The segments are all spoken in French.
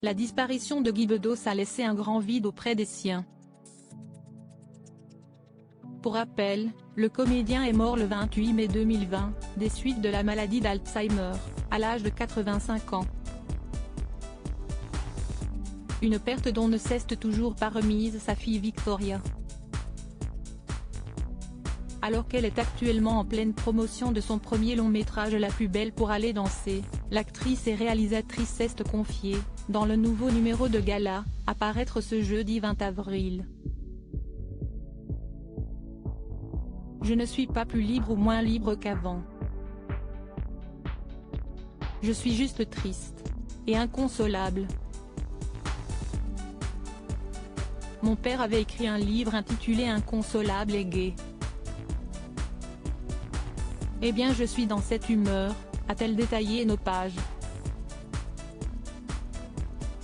La disparition de Guy Bedos a laissé un grand vide auprès des siens. Pour rappel, le comédien est mort le 28 mai 2020, des suites de la maladie d'Alzheimer, à l'âge de 85 ans. Une perte dont ne cesse toujours pas remise sa fille Victoria. Alors qu'elle est actuellement en pleine promotion de son premier long-métrage La plus belle pour aller danser, l'actrice et réalisatrice s'est confiée, dans le nouveau numéro de Gala, à paraître ce jeudi 20 avril. Je ne suis pas plus libre ou moins libre qu'avant. Je suis juste triste. Et inconsolable. Mon père avait écrit un livre intitulé Inconsolable et gai. Eh bien je suis dans cette humeur, a-t-elle détaillé nos pages.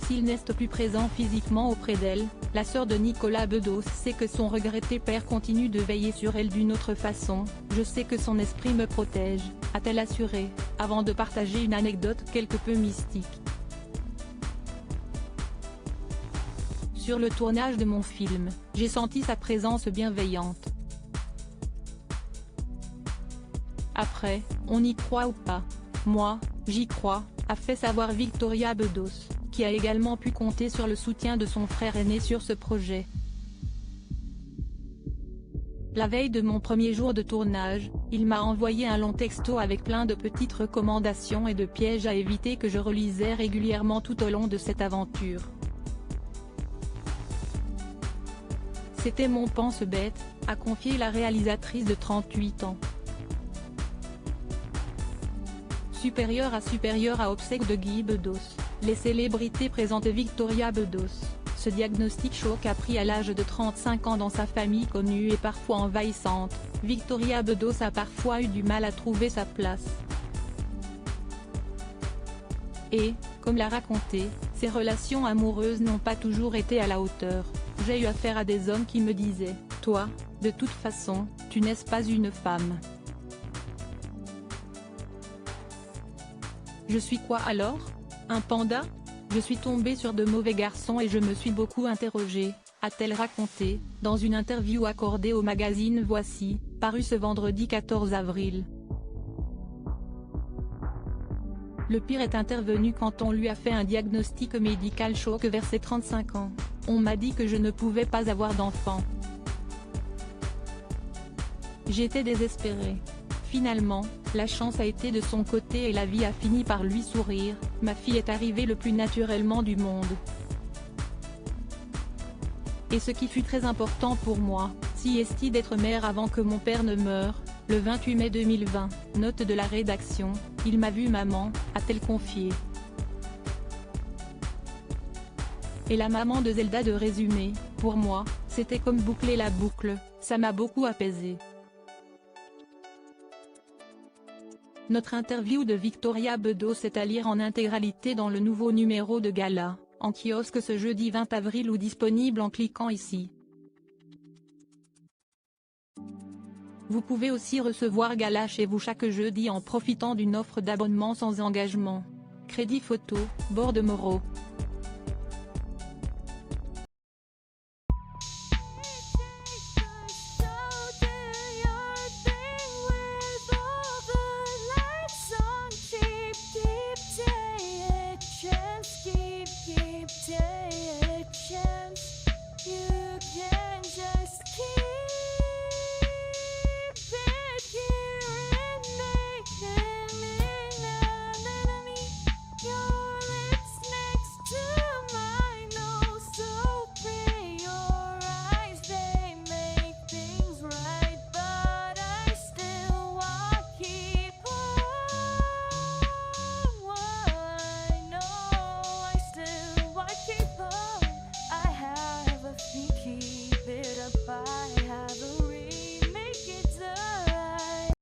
S'il n'est plus présent physiquement auprès d'elle, la sœur de Nicolas Bedos sait que son regretté père continue de veiller sur elle d'une autre façon. Je sais que son esprit me protège, a-t-elle assuré, avant de partager une anecdote quelque peu mystique. Sur le tournage de mon film, j'ai senti sa présence bienveillante. Après, on y croit ou pas. Moi, j'y crois, a fait savoir Victoria Bedos, qui a également pu compter sur le soutien de son frère aîné sur ce projet. La veille de mon premier jour de tournage, il m'a envoyé un long texto avec plein de petites recommandations et de pièges à éviter que je relisais régulièrement tout au long de cette aventure. C'était mon pense-bête, a confié la réalisatrice de 38 ans. Supérieur à obsèques de Guy Bedos, les célébrités présentent Victoria Bedos. Ce diagnostic choc a pris à l'âge de 35 ans dans sa famille connue et parfois envahissante. Victoria Bedos a parfois eu du mal à trouver sa place. Et, comme l'a raconté, ses relations amoureuses n'ont pas toujours été à la hauteur. J'ai eu affaire à des hommes qui me disaient « Toi, de toute façon, tu n'es pas une femme. » Je suis quoi alors? Un panda? Je suis tombée sur de mauvais garçons et je me suis beaucoup interrogée, a-t-elle raconté, dans une interview accordée au magazine Voici, paru ce vendredi 14 avril. Le pire est intervenu quand on lui a fait un diagnostic médical choc vers ses 35 ans. On m'a dit que je ne pouvais pas avoir d'enfant. J'étais désespérée. Finalement, la chance a été de son côté et la vie a fini par lui sourire. Ma fille est arrivée le plus naturellement du monde. Et ce qui fut très important pour moi, si est d'être mère avant que mon père ne meure, le 28 mai 2020, note de la rédaction, il m'a vu maman, a-t-elle confié. Et la maman de Zelda de résumer, pour moi, c'était comme boucler la boucle, ça m'a beaucoup apaisée. Notre interview de Victoria Bedos est à lire en intégralité dans le nouveau numéro de Gala, en kiosque ce jeudi 20 avril ou disponible en cliquant ici. Vous pouvez aussi recevoir Gala chez vous chaque jeudi en profitant d'une offre d'abonnement sans engagement. Crédit photo, Bord de Moreau.